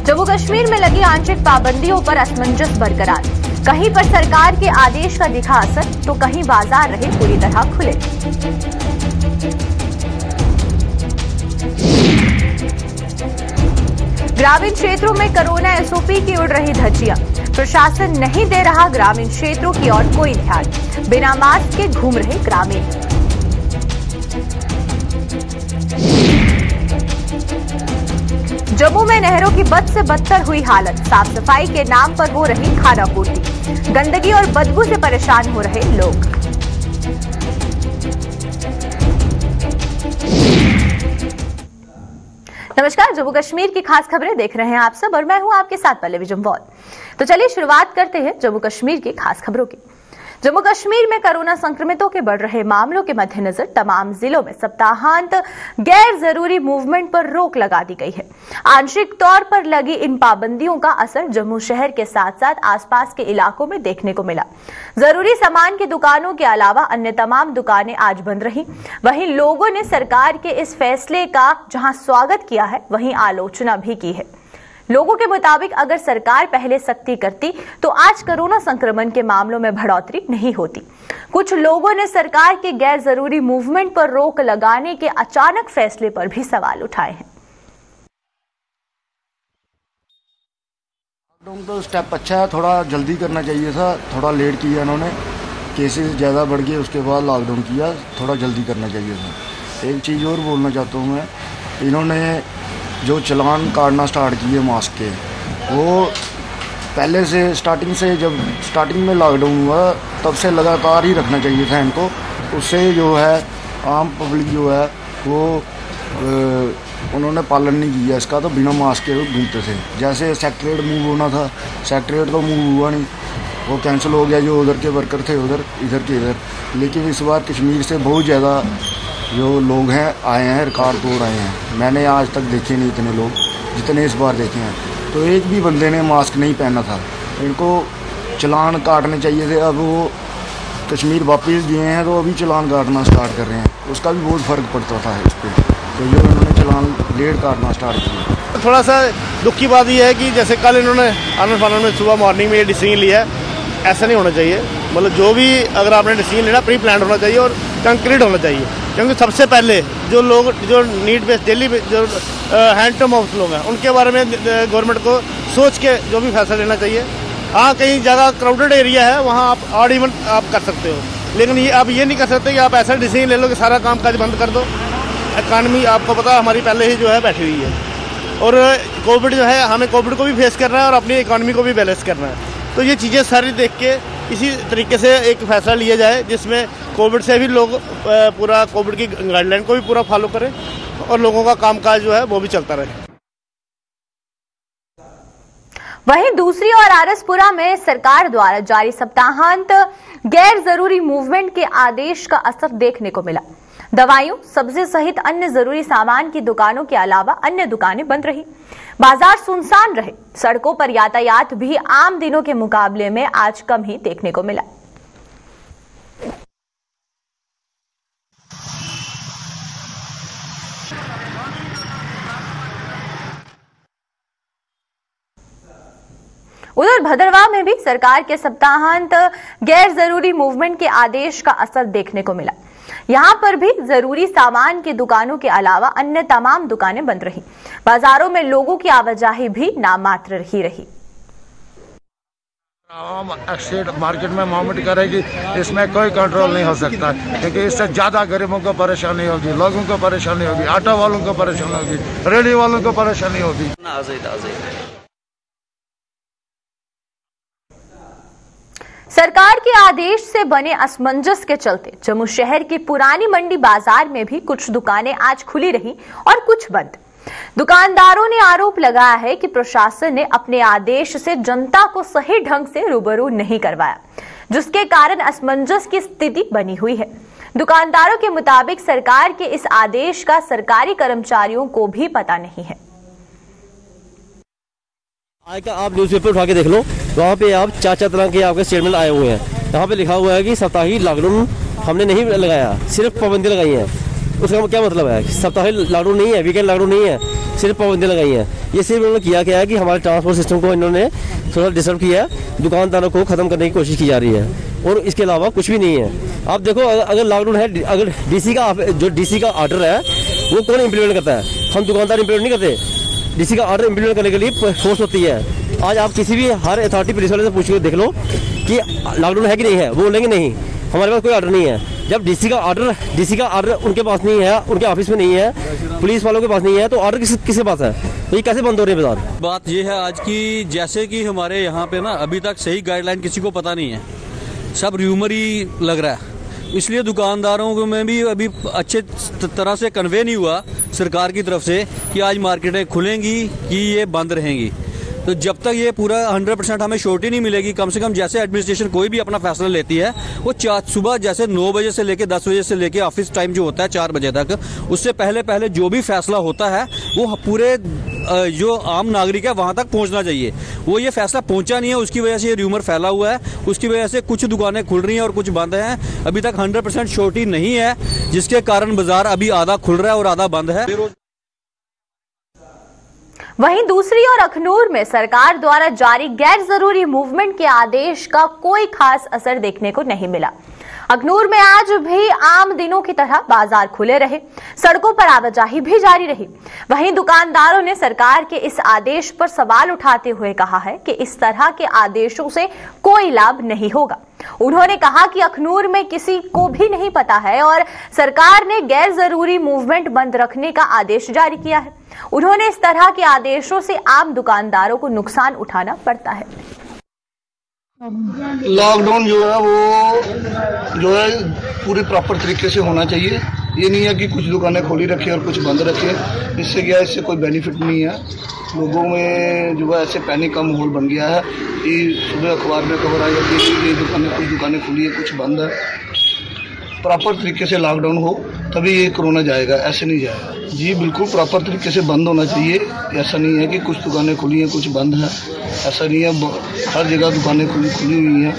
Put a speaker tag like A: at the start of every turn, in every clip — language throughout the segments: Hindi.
A: जम्मू कश्मीर में लगी आंशिक पाबंदियों पर असमंजस बरकरार। कहीं पर सरकार के आदेश का दिखा असर तो कहीं बाजार रहे पूरी तरह खुले। ग्रामीण क्षेत्रों में कोरोना एसओपी की उड़ रही धज्जियां। प्रशासन नहीं दे रहा ग्रामीण क्षेत्रों की ओर कोई ध्यान। बिना मास्क के घूम रहे ग्रामीण। जम्मू में नहरों की बद से बदतर हुई हालत। साफ सफाई के नाम पर हो रही खानापूर्ति। गंदगी और बदबू से परेशान हो रहे लोग। नमस्कार, जम्मू कश्मीर की खास खबरें देख रहे हैं आप सब और मैं हूं आपके साथ पल्लवी जम्वाल। तो चलिए शुरुआत करते हैं जम्मू कश्मीर की खास खबरों की। जम्मू कश्मीर में कोरोना संक्रमितों के बढ़ रहे मामलों के मद्देनजर तमाम जिलों में सप्ताहांत गैर जरूरी मूवमेंट पर रोक लगा दी गई है। आंशिक तौर पर लगी इन पाबंदियों का असर जम्मू शहर के साथ साथ आसपास के इलाकों में देखने को मिला। जरूरी सामान की दुकानों के अलावा अन्य तमाम दुकानें आज बंद रहीं। वहीं लोगों ने सरकार के इस फैसले का जहां स्वागत किया है, वहीं आलोचना भी की है। लोगों के मुताबिक अगर सरकार पहले सख्ती करती तो आज कोरोना संक्रमण के मामलों में बढ़ोतरी नहीं होती। कुछ लोगों ने सरकार के गैर जरूरी मूवमेंट पर रोक लगाने के अचानक फैसले पर भी सवाल उठाए हैं।
B: लॉकडाउन तो स्टेप अच्छा है, थोड़ा जल्दी करना चाहिए था, थोड़ा लेट किया इन्होंने। केसेस ज़्यादा बढ़ गए, उसके बाद लॉकडाउन किया, थोड़ा जल्दी करना चाहिए था। एक चीज़ और बोलना चाहता हूँ मैं, इन्होंने जो चलान काटना स्टार्ट किए मास्क के, वो पहले से जब स्टार्टिंग में लॉकडाउन हुआ तब से लगातार ही रखना चाहिए था इनको। उससे जो है आम पब्लिक जो है वो उन्होंने पालन नहीं किया इसका, तो बिना मास्क के घूमते थे। जैसे सेक्रेट मूव होना था, सेक्रेट तो मूव हुआ नहीं, वो कैंसिल हो गया। जो उधर के वर्कर थे उधर, इधर के इधर। लेकिन इस बार कश्मीर से बहुत ज़्यादा जो लोग हैं आए हैं, रिकॉर्ड तोड़ आए हैं। मैंने आज तक देखे नहीं इतने लोग जितने इस बार देखे हैं। तो एक भी बंदे ने मास्क नहीं पहना था। इनको चलान काटने चाहिए थे। अब वो कश्मीर वापस गए हैं तो अभी चलान काटना स्टार्ट कर रहे हैं, उसका भी बहुत फ़र्क पड़ता था इस पर। तो जो इन्होंने चलान लेट काटना स्टार्ट किया।
C: थोड़ा सा दुख की बात यह है कि जैसे कल इन्होंने आनंद फानंद में सुबह मॉर्निंग में ये डिसीजन लिया है, ऐसा नहीं होना चाहिए। मतलब जो भी अगर आपने डिसीजन लेना, प्री प्लान होना चाहिए और कंक्रीट होना चाहिए। क्योंकि सबसे पहले जो लोग जो नीड बेस डेली जो हैंड टू माउथ लोग हैं, उनके बारे में गवर्नमेंट को सोच के जो भी फैसला लेना चाहिए। हाँ, कहीं ज़्यादा क्राउडेड एरिया है, वहाँ आप ऑड इवन आप कर सकते हो, लेकिन ये आप ये नहीं कर सकते कि आप ऐसा डिसीजन ले लो कि सारा काम काज बंद कर दो। इकानमी आपको पता हमारी पहले ही जो है बैठी हुई है, और कोविड जो है हमें कोविड को भी फेस करना है और अपनी इकानमी को भी बैलेंस करना है। तो ये चीज़ें सारी देख के इसी तरीके से एक फैसला लिया जाए जिसमें कोविड से भी लोग पूरा कोविड की गाइडलाइन को भी पूरा फॉलो करें और लोगों का कामकाज जो है वो भी चलता रहे।
A: वहीं दूसरी ओर आरएसपुरा में सरकार द्वारा जारी सप्ताहांत गैर जरूरी मूवमेंट के आदेश का असर देखने को मिला। दवाइयों, सब्जी सहित अन्य जरूरी सामान की दुकानों के अलावा अन्य दुकानें बंद रही। बाजार सुनसान रहे। सड़कों पर यातायात भी आम दिनों के मुकाबले में आज कम ही देखने को मिला। उधर भदरवाह में भी सरकार के सप्ताहांत गैर जरूरी मूवमेंट के आदेश का असर देखने को मिला। यहां पर भी जरूरी सामान की दुकानों के अलावा अन्य तमाम दुकानें बंद रही। बाजारों में लोगों की आवाजाही भी नामात्र ही रही।
D: स्टेट मार्केट में मूवमेंट करेगी, इसमें कोई कंट्रोल नहीं हो सकता, क्योंकि इससे ज़्यादा गरीबों को परेशानी होगी, लोगों को परेशानी होगी, ऑटो वालों को परेशानी होगी, रेडी वालों को परेशानी होगी।
A: सरकार के आदेश से बने असमंजस के चलते जम्मू शहर की पुरानी मंडी बाजार में भी कुछ दुकानें आज खुली रही और कुछ बंद। दुकानदारों ने आरोप लगाया है कि प्रशासन ने अपने आदेश से जनता को सही ढंग से रूबरू नहीं करवाया, जिसके कारण असमंजस की स्थिति बनी हुई है। दुकानदारों के मुताबिक सरकार के इस आदेश का सरकारी कर्मचारियों को भी पता नहीं है।
E: आज का आप न्यूज़पेपर उठा के देख लो, वहाँ पे आप चार तरह के आपके स्टेटमेंट आए हुए हैं। यहाँ पे लिखा हुआ है कि सप्ताही लॉकडाउन हमने नहीं लगाया, सिर्फ पाबंदी लगाई है। उसका क्या मतलब है? साप्ताहिक लॉकडाउन नहीं है, वीकेंड लॉकडाउन नहीं है, सिर्फ पाबंदियाँ लगाई हैं। ये सिर्फ उन्होंने किया क्या है कि हमारे ट्रांसपोर्ट सिस्टम को इन्होंने थोड़ा डिस्टर्ब किया है, दुकानदारों को ख़त्म करने की कोशिश की जा रही है और इसके अलावा कुछ भी नहीं है। आप देखो, अगर लॉकडाउन है, अगर डीसी का ऑर्डर है वो कौन इम्प्लीमेंट करता है? हम दुकानदार इम्प्लीमेंट नहीं करते। डीसी का ऑर्डर इम्प्लीमेंट करने के लिए फोर्स होती है। आज आप किसी भी हर अथॉरिटी पुलिस वाले से पूछ के देख लो कि लॉकडाउन है कि नहीं है, वो बोलेंगे नहीं, हमारे पास कोई ऑर्डर नहीं है। जब डीसी का ऑर्डर उनके पास नहीं है, उनके ऑफिस में नहीं है, पुलिस वालों के पास नहीं है, तो ऑर्डर किसके पास है? तो ये कैसे बंद हो रहे हैं बाजार?
F: बात ये है आज की, जैसे कि हमारे यहाँ पे ना अभी तक सही गाइडलाइन किसी को पता नहीं है, सब र्यूमर ही लग रहा है। इसलिए दुकानदारों में भी अभी अच्छे तरह से कन्वे नहीं हुआ सरकार की तरफ से कि आज मार्केटें खुलेंगी कि ये बंद रहेंगी। तो जब तक ये पूरा 100% हमें श्योरिटी नहीं मिलेगी, कम से कम जैसे एडमिनिस्ट्रेशन कोई भी अपना फैसला लेती है वो सुबह जैसे 9 बजे से लेके 10 बजे से लेके ऑफिस टाइम जो होता है 4 बजे तक, उससे पहले जो भी फैसला होता है वो पूरे जो आम नागरिक है वहां तक पहुंचना चाहिए। वो ये फैसला पहुंचा नहीं है, उसकी वजह से ये र्यूमर फैला हुआ है, उसकी वजह से कुछ दुकानें खुल रही हैं और कुछ बंद हैं। अभी तक 100% श्योरिटी नहीं है, जिसके कारण बाजार अभी आधा खुल रहा है और आधा बंद है।
A: वहीं दूसरी ओर अखनूर में सरकार द्वारा जारी गैर जरूरी मूवमेंट के आदेश का कोई खास असर देखने को नहीं मिला। अखनूर में आज भी आम दिनों की तरह बाजार खुले रहे, सड़कों पर आवाजाही भी जारी रही। वहीं दुकानदारों ने सरकार के इस आदेश पर सवाल उठाते हुए कहा है कि इस तरह के आदेशों से कोई लाभ नहीं होगा। उन्होंने कहा कि अखनूर में किसी को भी नहीं पता है और सरकार ने गैर जरूरी मूवमेंट बंद रखने का आदेश जारी किया है। उन्होंने इस तरह के आदेशों से आम दुकानदारों को नुकसान उठाना पड़ता है।
G: लॉकडाउन जो है पूरी प्रॉपर तरीके से होना चाहिए। ये नहीं है कि कुछ दुकानें खोली रखी और कुछ बंद रखे। इससे क्या है, इससे कोई बेनिफिट नहीं है। लोगों में जो है ऐसे पैनिक का माहौल बन गया है कि सुबह अखबार में खबर आई जाती है कि कुछ दुकानें खुली है, कुछ बंद है। प्रॉपर तरीके से लॉकडाउन हो तभी ये कोरोना जाएगा, ऐसे नहीं जाएगा। जी बिल्कुल प्रॉपर तरीके से बंद होना चाहिए। ऐसा नहीं है कि कुछ दुकानें खुली हैं कुछ बंद हैं, ऐसा नहीं है। हर जगह दुकानें खुली हुई हैं।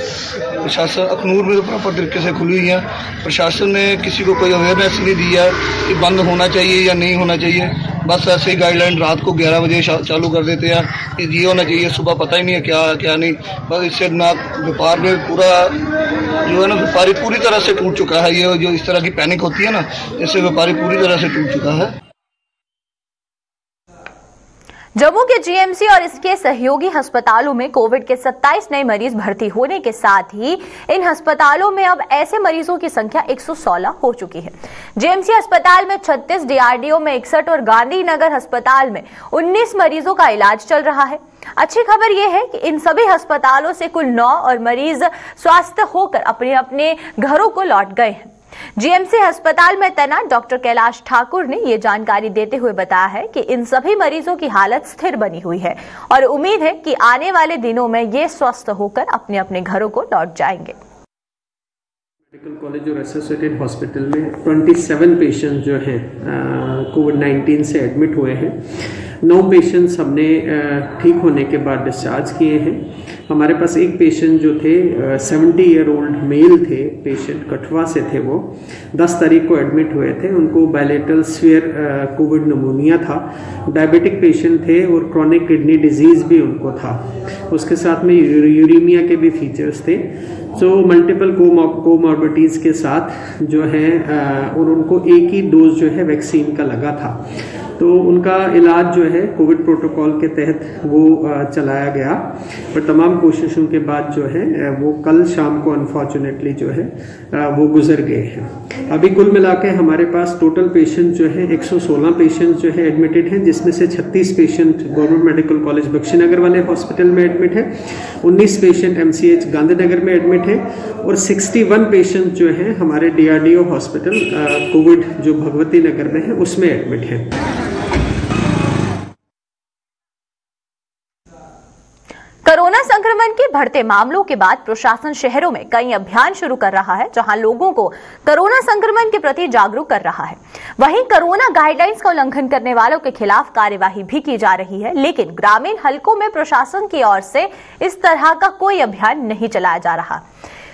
G: प्रशासन अखनूर में तो प्रॉपर तरीके से खुली हुई हैं। प्रशासन ने किसी को कोई अवेयरनेस नहीं दी है कि बंद होना चाहिए या नहीं होना चाहिए। बस ऐसे ही गाइडलाइन रात को 11 बजे चालू कर देते हैं कि ये होना चाहिए, सुबह पता ही नहीं है क्या है क्या नहीं। बस इससे ना व्यापार में पूरा जो है ना, व्यापारी पूरी तरह से टूट चुका है। ये जो इस तरह की पैनिक होती है ना, इससे व्यापारी पूरी तरह से टूट चुका है।
A: जम्मू के जीएमसी और इसके सहयोगी अस्पतालों में कोविड के 27 नए मरीज भर्ती होने के साथ ही इन अस्पतालों में अब ऐसे मरीजों की संख्या 116 हो चुकी है। जीएमसी अस्पताल में 36, डीआरडीओ में 61 और गांधीनगर अस्पताल में 19 मरीजों का इलाज चल रहा है। अच्छी खबर यह है कि इन सभी अस्पतालों से कुल 9 और मरीज स्वस्थ होकर अपने अपने घरों को लौट गए हैं। जीएमसी अस्पताल में तैनात डॉक्टर कैलाश ठाकुर ने ये जानकारी देते हुए बताया है कि इन सभी मरीजों की हालत स्थिर बनी हुई है और उम्मीद है कि आने वाले दिनों में ये स्वस्थ होकर अपने अपने घरों को लौट जाएंगे।
H: मेडिकल कॉलेज और एसोसिएटेड हॉस्पिटल में 27 पेशेंट जो हैं कोविड-19 से एडमिट हुए हैं। 9 पेशेंट्स हमने ठीक होने के बाद डिस्चार्ज किए हैं। हमारे पास एक पेशेंट जो थे 70 ईयर ओल्ड मेल थे, पेशेंट कठवा से थे। वो 10 तारीख को एडमिट हुए थे। उनको बायलेटरल स्फीयर कोविड निमोनिया था। डायबिटिक पेशेंट थे और क्रॉनिक किडनी डिजीज़ भी उनको था। उसके साथ में यूरेमिया के भी फीचर्स थे। सो मल्टीपल कोमॉर्बिडिटीज़ के साथ जो है और उनको एक ही डोज जो है वैक्सीन का लगा था। तो उनका इलाज जो है कोविड प्रोटोकॉल के तहत वो चलाया गया, पर तमाम कोशिशों के बाद जो है वो कल शाम को अनफॉर्चुनेटली जो है वो गुजर गए हैं। अभी कुल मिला के हमारे पास टोटल पेशेंट जो है 116 पेशेंट जो है एडमिटेड हैं, जिसमें से 36 patient government medical college Bakshi Nagar वाले हॉस्पिटल में एडमिट है, 19 पेशेंट MCH गांधीनगर में एडमिट है और 61 पेशेंट जो है हमारे DRDO हॉस्पिटल कोविड जो भगवती नगर में है उसमें एडमिट है।
A: कोरोना संक्रमण के बढ़ते मामलों के बाद प्रशासन शहरों में कई अभियान शुरू कर रहा है, जहां लोगों को कोरोना संक्रमण के प्रति जागरूक कर रहा है। वहीं कोरोना गाइडलाइंस का उल्लंघन करने वालों के खिलाफ कार्यवाही भी की जा रही है, लेकिन ग्रामीण हलकों में प्रशासन की ओर से इस तरह का कोई अभियान नहीं चलाया जा रहा।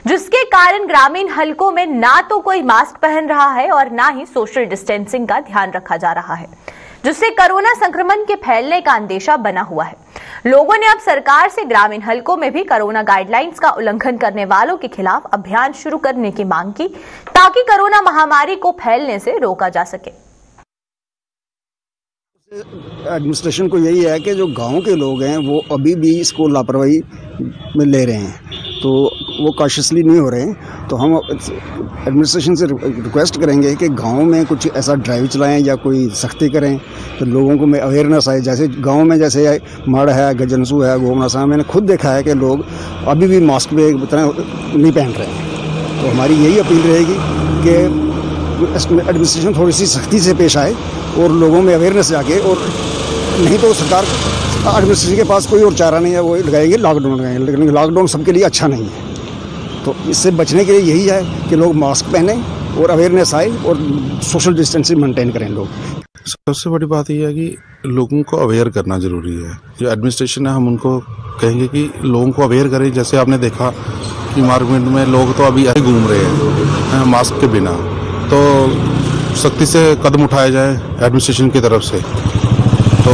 A: जिसके कारण ग्रामीण हलकों में ना तो कोई मास्क पहन रहा है और ना ही सोशल डिस्टेंसिंग का ध्यान रखा जा रहा है, जिससे कोरोना संक्रमण के फैलने का अंदेशा बना हुआ है। लोगों ने अब सरकार से ग्रामीण हलकों में भी कोरोना गाइडलाइंस का उल्लंघन करने वालों के खिलाफ अभियान शुरू करने की मांग की, ताकि कोरोना महामारी को फैलने से रोका जा सके।
I: एडमिनिस्ट्रेशन को यही है कि जो गांव के लोग हैं वो अभी भी इसको लापरवाही में ले रहे हैं, तो वो कॉशियसली नहीं हो रहे हैं। तो हम एडमिनिस्ट्रेशन से रिक्वेस्ट करेंगे कि गांव में कुछ ऐसा ड्राइव चलाएं या कोई सख्ती करें, तो लोगों को में अवेयरनेस आए। जैसे गांव में जैसे मड़ है, गजनसू है, गोमनासा, मैंने खुद देखा है कि लोग अभी भी मास्क पे नहीं पहन रहे हैं। तो हमारी यही अपील रहेगी कि एडमिनिस्ट्रेशन थोड़ी सी सख्ती से पेश आए और लोगों में अवेयरनेस जाके, और नहीं तो सरकार एडमिनिस्ट्रेशन के पास कोई और चारा नहीं है, वो लगाएंगे लॉकडाउन लगाएंगे, लेकिन लॉकडाउन सबके लिए अच्छा नहीं है। तो इससे बचने के लिए यही है कि लोग मास्क पहने और अवेयरनेस आए और सोशल डिस्टेंसिंग मेंटेन करें लोग।
J: सबसे बड़ी बात यह है कि लोगों को अवेयर करना ज़रूरी है। जो एडमिनिस्ट्रेशन है, हम उनको कहेंगे कि लोगों को अवेयर करें। जैसे आपने देखा कि मार्केट में लोग तो अभी ऐसे घूम रहे हैं मास्क के बिना, तो सख्ती से कदम उठाए जाए एडमिनिस्ट्रेशन की तरफ से। तो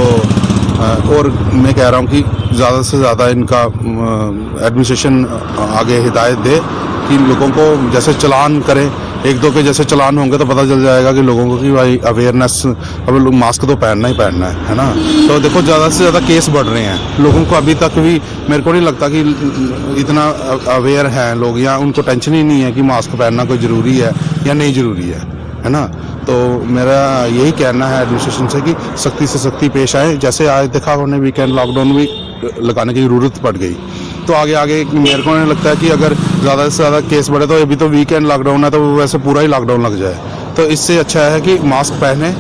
J: और मैं कह रहा हूँ कि ज़्यादा से ज़्यादा इनका एडमिनिस्ट्रेशन आगे हिदायत दे कि लोगों को जैसे चालान करें, एक दो के जैसे चालान होंगे तो पता चल जाएगा कि लोगों को कि भाई अवेयरनेस, अब लोग मास्क तो पहनना ही पहनना है ना। तो देखो ज़्यादा से ज़्यादा केस बढ़ रहे हैं, लोगों को अभी तक भी मेरे को नहीं लगता कि इतना अवेयर हैं लोग, या उनको टेंशन ही नहीं है कि मास्क पहनना कोई ज़रूरी है या नहीं ज़रूरी है ना। तो मेरा यही कहना है एडमिनिस्ट्रेशन से कि सख्ती से सख्ती पेश आए। जैसे आज देखा उन्हें वीकेंड लॉकडाउन भी लगाने की ज़रूरत पड़ गई, तो आगे मेरे को नहीं लगता है कि अगर ज़्यादा से ज़्यादा केस बढ़े तो अभी तो वीकेंड लॉकडाउन है, तो वैसे पूरा ही लॉकडाउन लग जाए। तो इससे अच्छा है कि मास्क पहने,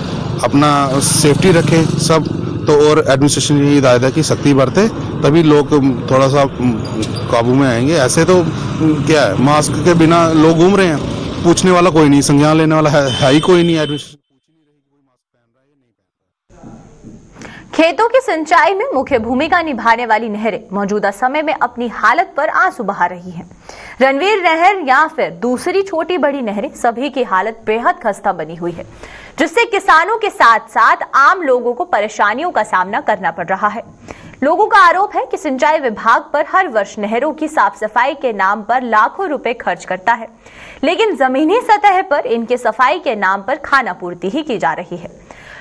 J: अपना सेफ्टी रखें सब। तो और एडमिनिस्ट्रेशन की हिदायत है कि सख्ती बरते, तभी लोग थोड़ा सा काबू में आएंगे। ऐसे तो क्या है, मास्क के बिना लोग घूम रहे हैं, पूछने वाला कोई नहीं, संज्ञान लेने वाला है ही कोई नहीं। एडमिनिस्ट्रेशन
A: खेतों की सिंचाई में मुख्य भूमिका निभाने वाली नहरें मौजूदा समय में अपनी हालत पर आंसू बहा रही हैं। रणवीर नहर या फिर दूसरी छोटी बड़ी नहरें, सभी की हालत बेहद खस्ता बनी हुई है, जिससे किसानों के साथ साथ आम लोगों को परेशानियों का सामना करना पड़ रहा है। लोगों का आरोप है कि सिंचाई विभाग पर हर वर्ष नहरों की साफ सफाई के नाम पर लाखों रुपए खर्च करता है, लेकिन जमीनी सतह पर इनके सफाई के नाम पर खानापूर्ति ही की जा रही है।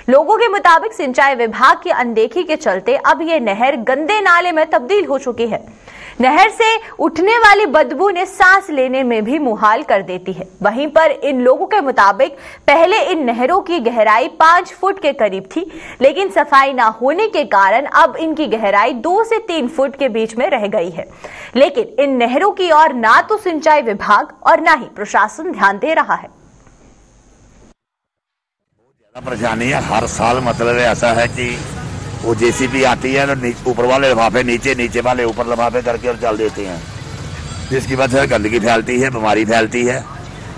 A: लोगों के मुताबिक सिंचाई विभाग की अनदेखी के चलते अब ये नहर गंदे नाले में तब्दील हो चुकी है। नहर से उठने वाली बदबू ने सांस लेने में भी मुहाल कर देती है। वहीं पर इन लोगों के मुताबिक पहले इन नहरों की गहराई 5 फुट के करीब थी, लेकिन सफाई ना होने के कारण अब इनकी गहराई 2 से 3 फुट के बीच में रह गई है। लेकिन इन नहरों की ओर ना तो सिंचाई विभाग और ना ही प्रशासन ध्यान दे रहा है।
K: परेशानी है हर साल, मतलब ऐसा है कि वो जेसीबी आती है तो ऊपर वाले लिफाफे नीचे, नीचे वाले ऊपर लिफाफे करके और चल देते हैं, जिसकी वजह से गंदगी फैलती है, बीमारी फैलती है।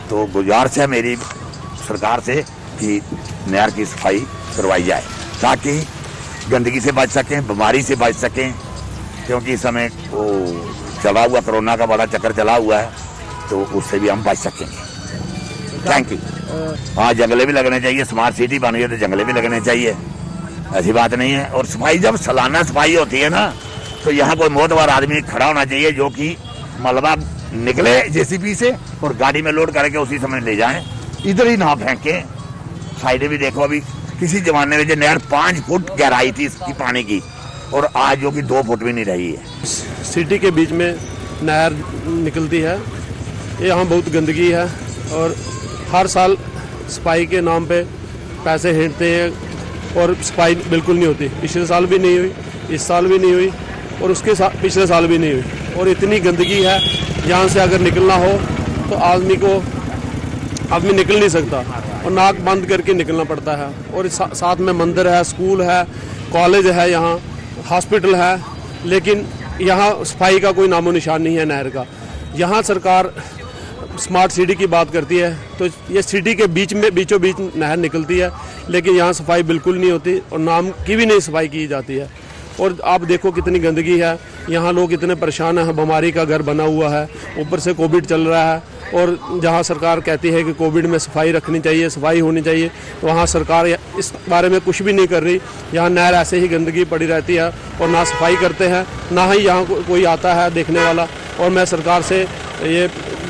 K: तो गुजारिश है मेरी सरकार से कि नहर की सफाई करवाई जाए, ताकि गंदगी से बच सकें, बीमारी से बच सकें, क्योंकि इस समय वो चला हुआ कोरोना का बड़ा चक्कर चला हुआ है, तो उससे भी हम बच सकेंगे। Thank you. हाँ, जंगले भी लगने चाहिए, स्मार्ट सिटी बन गई तो जंगले भी लगने चाहिए, ऐसी बात नहीं है। और सफाई जब सालाना सफाई होती है ना, तो यहाँ कोई मोतबार आदमी खड़ा होना चाहिए जो कि मलबा निकले जेसीबी से और गाड़ी में लोड करके उसी समय ले जाएं, इधर ही ना फेंके। साइड भी देखो, अभी किसी जमाने में जो नहर 5 फुट गहराई थी इसकी पानी की, और आज जो कि 2 फुट भी नहीं रही है।
L: सिटी के बीच में नहर निकलती है, यहाँ बहुत गंदगी है और हर साल सफाई के नाम पे पैसे हेंटते हैं और सफाई बिल्कुल नहीं होती। पिछले साल भी नहीं हुई, इस साल भी नहीं हुई और उसके पिछले साल भी नहीं हुई। और इतनी गंदगी है, यहाँ से अगर निकलना हो तो आदमी निकल नहीं सकता और नाक बंद करके निकलना पड़ता है। और साथ में मंदिर है, स्कूल है, कॉलेज है, यहाँ हॉस्पिटल है, लेकिन यहाँ सफाई का कोई नामो निशान नहीं है नहर का। यहाँ सरकार स्मार्ट सिटी की बात करती है तो ये सिटी के बीचों बीच नहर निकलती है, लेकिन यहाँ सफाई बिल्कुल नहीं होती और नाम की भी नहीं सफाई की जाती है। और आप देखो कितनी गंदगी है, यहाँ लोग इतने परेशान हैं, बीमारी का घर बना हुआ है, ऊपर से कोविड चल रहा है। और जहाँ सरकार कहती है कि कोविड में सफाई रखनी चाहिए, सफाई होनी चाहिए, तो वहाँ सरकार इस बारे में कुछ भी नहीं कर रही। यहाँ नहर ऐसे ही गंदगी पड़ी रहती है और ना सफाई करते हैं, ना ही यहाँ कोई आता है देखने वाला। और मैं सरकार से ये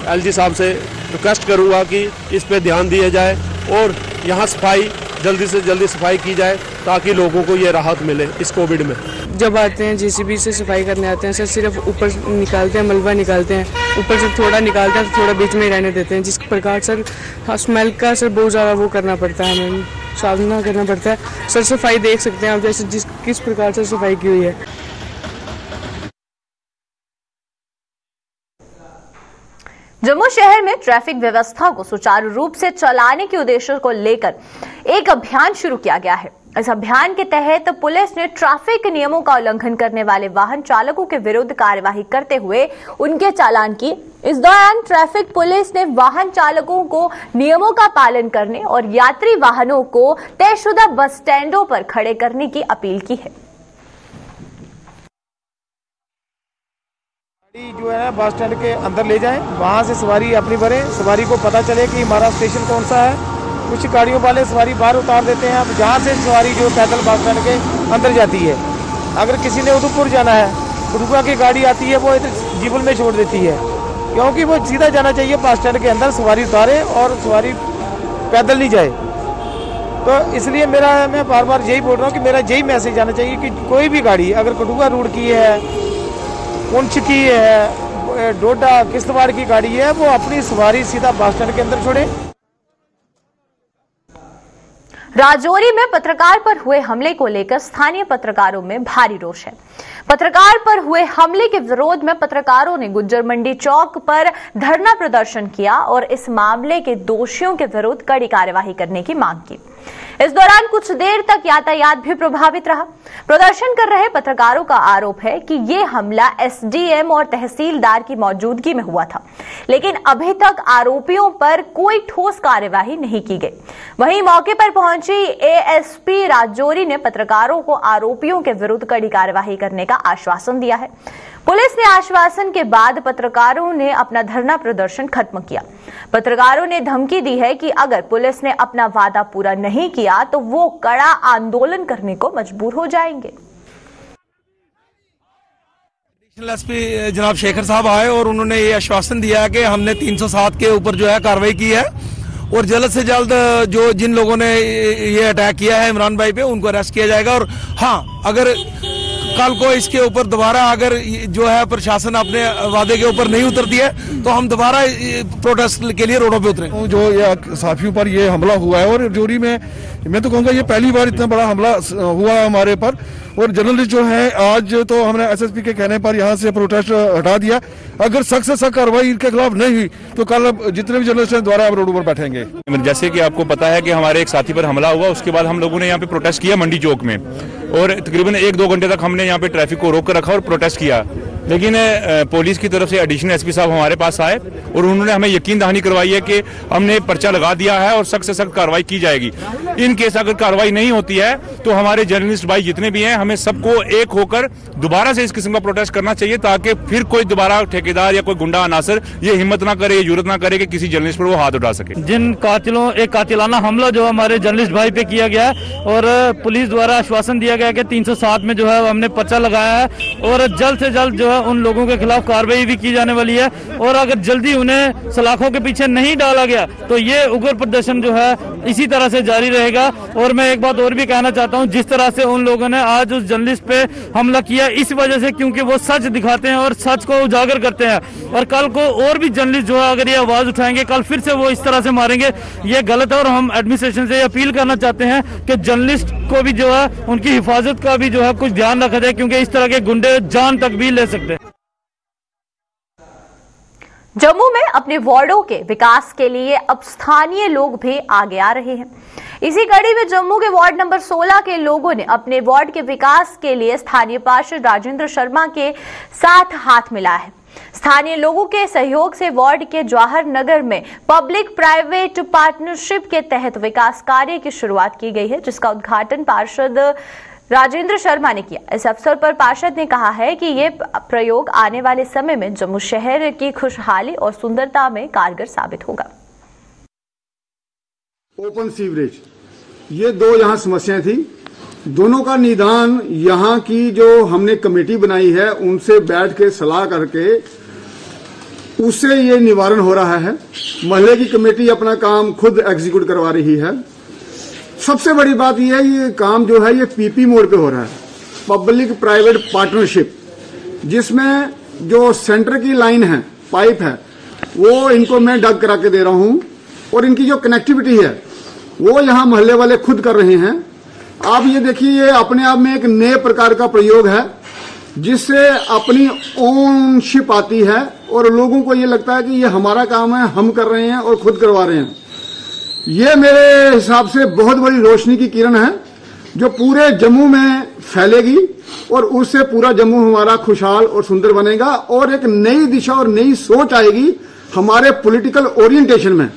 L: LG साहब से रिक्वेस्ट करूँगा कि इस पे ध्यान दिया जाए और यहाँ सफाई जल्दी से जल्दी सफाई की जाए ताकि लोगों को ये राहत मिले इस कोविड में।
M: जब आते हैं JCB से सफाई करने आते हैं सर, सिर्फ ऊपर निकालते हैं, मलबा निकालते हैं, ऊपर से थोड़ा निकालते हैं तो थोड़ा बीच में ही रहने देते हैं, जिस प्रकार सर स्मेल का सर बहुत ज़्यादा वो करना पड़ता है, हमें सामना करना पड़ता है। सर सफाई देख सकते हैं आप, जैसे किस प्रकार से सफाई की हुई है।
A: जम्मू शहर में ट्रैफिक व्यवस्था को सुचारू रूप से चलाने के उद्देश्य को लेकर एक अभियान शुरू किया गया है। इस अभियान के तहत पुलिस ने ट्रैफिक नियमों का उल्लंघन करने वाले वाहन चालकों के विरुद्ध कार्यवाही करते हुए उनके चालान किए। इस दौरान ट्रैफिक पुलिस ने वाहन चालकों को नियमों का पालन करने और यात्री वाहनों को तयशुदा बस स्टैंडों पर खड़े करने की अपील की है।
N: जो है बस स्टैंड के अंदर ले जाएं, वहां से सवारी अपनी भरें, सवारी को पता चले कि हमारा स्टेशन कौन सा है। कुछ गाड़ियों वाले सवारी बाहर उतार देते हैं, अब जहां से सवारी जो पैदल बस स्टैंड के अंदर जाती है। अगर किसी ने उधमपुर जाना है, उधमपुर की गाड़ी आती है वो जीवल में छोड़ देती है, क्योंकि वो सीधा जाना चाहिए बस स्टैंड के अंदर, सवारी उतारे और सवारी पैदल नहीं जाए। तो इसलिए मैं बार बार यही बोल रहा हूँ कि मेरा यही मैसेज आना चाहिए कि कोई भी गाड़ी अगर कठुआ रोड की है, पुंछ की है, डोडा किश्तवाड़ की गाड़ी है, वो अपनी सवारी सीधा बस स्टैंड के अंदर छोड़े।
A: राजौरी में पत्रकार पर हुए हमले को लेकर स्थानीय पत्रकारों में भारी रोष है। पत्रकार पर हुए हमले के विरोध में पत्रकारों ने गुज्जर मंडी चौक पर धरना प्रदर्शन किया और इस मामले के दोषियों के विरुद्ध कड़ी कार्यवाही करने की मांग की। इस दौरान कुछ देर तक यातायात भी प्रभावित रहा। प्रदर्शन कर रहे पत्रकारों का आरोप है कि ये हमला SDM और तहसीलदार की मौजूदगी में हुआ था, लेकिन अभी तक आरोपियों पर कोई ठोस कार्यवाही नहीं की गई। वहीं मौके पर पहुंची ASP राजौरी ने पत्रकारों को आरोपियों के विरुद्ध कड़ी कार्यवाही करने का आश्वासन दिया है। पुलिस ने आश्वासन के बाद पत्रकारों ने अपना धरना प्रदर्शन खत्म किया। पत्रकारों ने धमकी दी है कि अगर पुलिस ने अपना वादा पूरा नहीं किया तो वो कड़ा आंदोलन करने को मजबूर हो जाएंगे।
O: एसपी जनाब शेखर साहब आए और उन्होंने ये आश्वासन दिया है कि हमने 307 के ऊपर जो है कार्रवाई की है और जल्द से जल्द जो जिन लोगों ने ये अटैक किया है इमरान भाई पे उनको अरेस्ट किया जाएगा। और हाँ, अगर कल को इसके ऊपर दोबारा अगर जो है प्रशासन अपने वादे के ऊपर नहीं उतरती है तो हम दोबारा प्रोटेस्ट के लिए रोडों पे उतरे।
P: जो ये साथियों पर ये हमला हुआ है और जोरी में मैं तो कहूँगा ये पहली बार इतना बड़ा हमला हुआ है हमारे पर। और जर्नलिस्ट जो है आज तो हमने SSP के कहने पर यहाँ से प्रोटेस्ट हटा दिया। अगर सख्त से सख्त कार्रवाई इनके खिलाफ नहीं हुई तो कल जितने भी जर्नलिस्ट हैं दोबारा रोड पर बैठेंगे।
Q: जैसे कि आपको पता है कि हमारे एक साथी पर हमला हुआ, उसके बाद हम लोगों ने यहाँ पे प्रोटेस्ट किया मंडी चौक में और तकरीबन 1-2 घंटे तक हमने यहाँ पे ट्रैफिक को रोक कर रखा और प्रोटेस्ट किया। लेकिन पुलिस की तरफ से एडिशनल SP साहब हमारे पास आए और उन्होंने हमें यकीन दहानी करवाई है कि हमने पर्चा लगा दिया है और सख्त से सख्त कार्रवाई की जाएगी। इन केस अगर कार्रवाई नहीं होती है तो हमारे जर्नलिस्ट भाई जितने भी हैं हमें सबको एक होकर दोबारा से इस किस्म का प्रोटेस्ट करना चाहिए ताकि फिर कोई दोबारा ठेकेदार या कोई गुंडा अनासर ये हिम्मत ना करे, ये जरूरत ना करे कि किसी जर्नलिस्ट पर वो हाथ उठा सके।
R: जिन कातिलों एक कातिलाना हमला जो हमारे जर्नलिस्ट भाई पे किया गया और पुलिस द्वारा आश्वासन दिया गया कि 307 में जो है हमने पर्चा लगाया है और जल्द से जल्द जो है उन लोगों के खिलाफ कार्रवाई भी की जाने वाली है। और अगर जल्दी उन्हें सलाखों के पीछे नहीं डाला गया तो ये उग्र प्रदर्शन जो है इसी तरह से जारी रहेगा। और मैं एक बात और भी कहना चाहता हूं, जिस तरह से उन लोगों ने आज उस जर्नलिस्ट पे हमला किया इस वजह से क्योंकि वो सच दिखाते हैं और सच को उजागर करते हैं और कल को और भी जर्नलिस्ट जो है अगर ये आवाज उठाएंगे कल फिर से वो इस तरह से मारेंगे, ये गलत है। और हम एडमिनिस्ट्रेशन से अपील करना चाहते हैं कि जर्नलिस्ट को भी जो है उनकी हिफाजत का भी जो है कुछ ध्यान रखा जाए क्योंकि इस तरह के गुंडे जान तक भी ले सकते हैं।
A: जम्मू में अपने वार्डों के विकास के लिए अब स्थानीय लोग भी आगे आ रहे हैं। इसी कड़ी में जम्मू के वार्ड नंबर 16 के लोगों ने अपने वार्ड के विकास के लिए स्थानीय पार्षद राजेंद्र शर्मा के साथ हाथ मिलाया है। स्थानीय लोगों के सहयोग से वार्ड के जवाहर नगर में पब्लिक प्राइवेट पार्टनरशिप के तहत विकास कार्य की शुरुआत की गई है, जिसका उद्घाटन पार्षद राजेंद्र शर्मा ने किया। इस अवसर पर पार्षद ने कहा है कि ये प्रयोग आने वाले समय में जम्मू शहर की खुशहाली और सुंदरता में कारगर साबित होगा।
P: ओपन सीवरेज, ये दो यहाँ समस्याएं थी, दोनों का निदान यहाँ की जो हमने कमेटी बनाई है उनसे बैठ के सलाह करके उससे ये निवारण हो रहा है। महल्ले की कमेटी अपना काम खुद एग्जीक्यूट करवा रही है। सबसे बड़ी बात यह है, ये काम जो है ये पीपी मोड पे हो रहा है, पब्लिक प्राइवेट पार्टनरशिप, जिसमें जो सेंटर की लाइन है, पाइप है, वो इनको मैं डग करा के दे रहा हूं और इनकी जो कनेक्टिविटी है वो यहाँ मोहल्ले वाले खुद कर रहे हैं। आप ये देखिए, ये अपने आप में एक नए प्रकार का प्रयोग है जिससे अपनी ओनशिप आती है और लोगों को ये लगता है कि ये हमारा काम है, हम कर रहे हैं और खुद करवा रहे हैं। ये मेरे हिसाब से बहुत बड़ी रोशनी की किरण है जो पूरे जम्मू में फैलेगी और उससे पूरा जम्मू हमारा खुशहाल और सुंदर बनेगा और एक नई दिशा और नई सोच आएगी हमारे पॉलिटिकल ओरिएंटेशन में।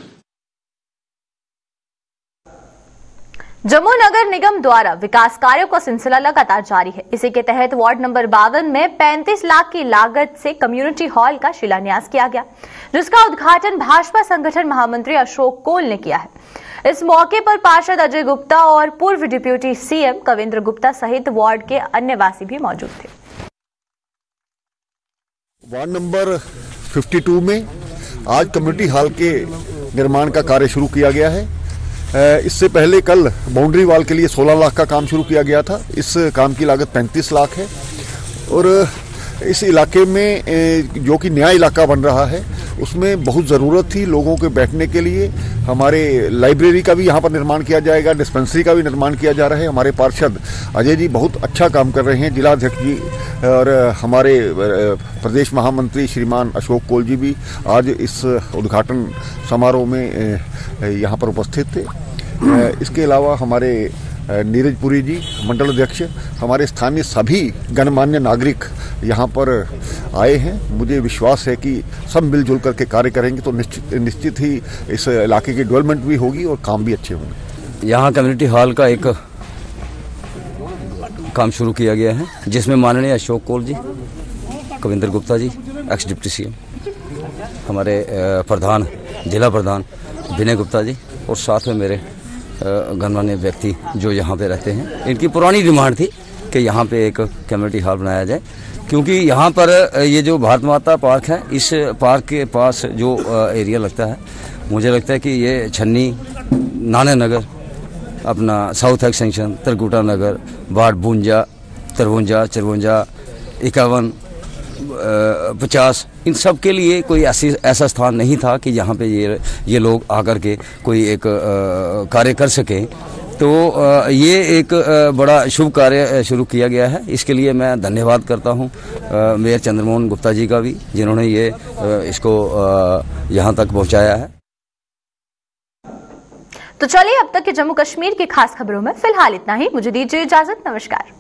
A: जम्मू नगर निगम द्वारा विकास कार्यों का सिलसिला लगातार जारी है। इसी के तहत वार्ड नंबर 52 में 35 लाख की लागत से कम्युनिटी हॉल का शिलान्यास किया गया, जिसका उद्घाटन भाजपा संगठन महामंत्री अशोक कोल ने किया है। इस मौके पर पार्षद अजय गुप्ता और पूर्व डिप्टी सीएम कविंद्र गुप्ता सहित वार्ड के अन्य वासी भी मौजूद थे।
S: वार्ड नंबर 52 में आज कम्युनिटी हॉल के निर्माण का कार्य शुरू किया गया है। इससे पहले कल बाउंड्री वॉल के लिए 16 लाख का काम शुरू किया गया था। इस काम की लागत 35 लाख है और इस इलाके में जो कि नया इलाका बन रहा है उसमें बहुत ज़रूरत थी लोगों के बैठने के लिए। हमारे लाइब्रेरी का भी यहाँ पर निर्माण किया जाएगा, डिस्पेंसरी का भी निर्माण किया जा रहा है। हमारे पार्षद अजय जी बहुत अच्छा काम कर रहे हैं, जिलाध्यक्ष जी और हमारे प्रदेश महामंत्री श्रीमान अशोक कोल जी भी आज इस उद्घाटन समारोह में यहाँ पर उपस्थित थे। इसके अलावा हमारे नीरज पुरी जी मंडल अध्यक्ष, हमारे स्थानीय सभी गणमान्य नागरिक यहाँ पर आए हैं। मुझे विश्वास है कि सब मिलजुल करके कार्य करेंगे तो निश्चित ही इस इलाके की डेवलपमेंट भी होगी और काम भी अच्छे होंगे।
T: यहाँ कम्युनिटी हॉल का एक काम शुरू किया गया है जिसमें माननीय अशोक कोल जी, Kavindra Gupta ji x deputy CM, हमारे प्रधान जिला प्रधान विनय गुप्ता जी और साथ में मेरे गणमान्य व्यक्ति जो यहाँ पे रहते हैं। इनकी पुरानी डिमांड थी कि यहाँ पे एक कम्युनिटी हॉल बनाया जाए, क्योंकि यहाँ पर ये जो भारत माता पार्क है, इस पार्क के पास जो एरिया लगता है, मुझे लगता है कि ये छन्नी, नाना नगर, अपना south extension, Trikuta Nagar, ward 52, 53, 54, 51, 50, इन सब के लिए कोई ऐसा स्थान नहीं था कि जहाँ पे ये लोग आकर के कोई एक कार्य कर सकें। तो ये एक बड़ा शुभ कार्य शुरू किया गया है। इसके लिए मैं धन्यवाद करता हूँ मेयर चंद्रमोहन गुप्ता जी का भी, जिन्होंने ये इसको यहाँ तक पहुँचाया है।
A: तो चलिए अब तक के जम्मू कश्मीर की खास खबरों में फिलहाल इतना ही। मुझे दीजिए इजाजत। नमस्कार।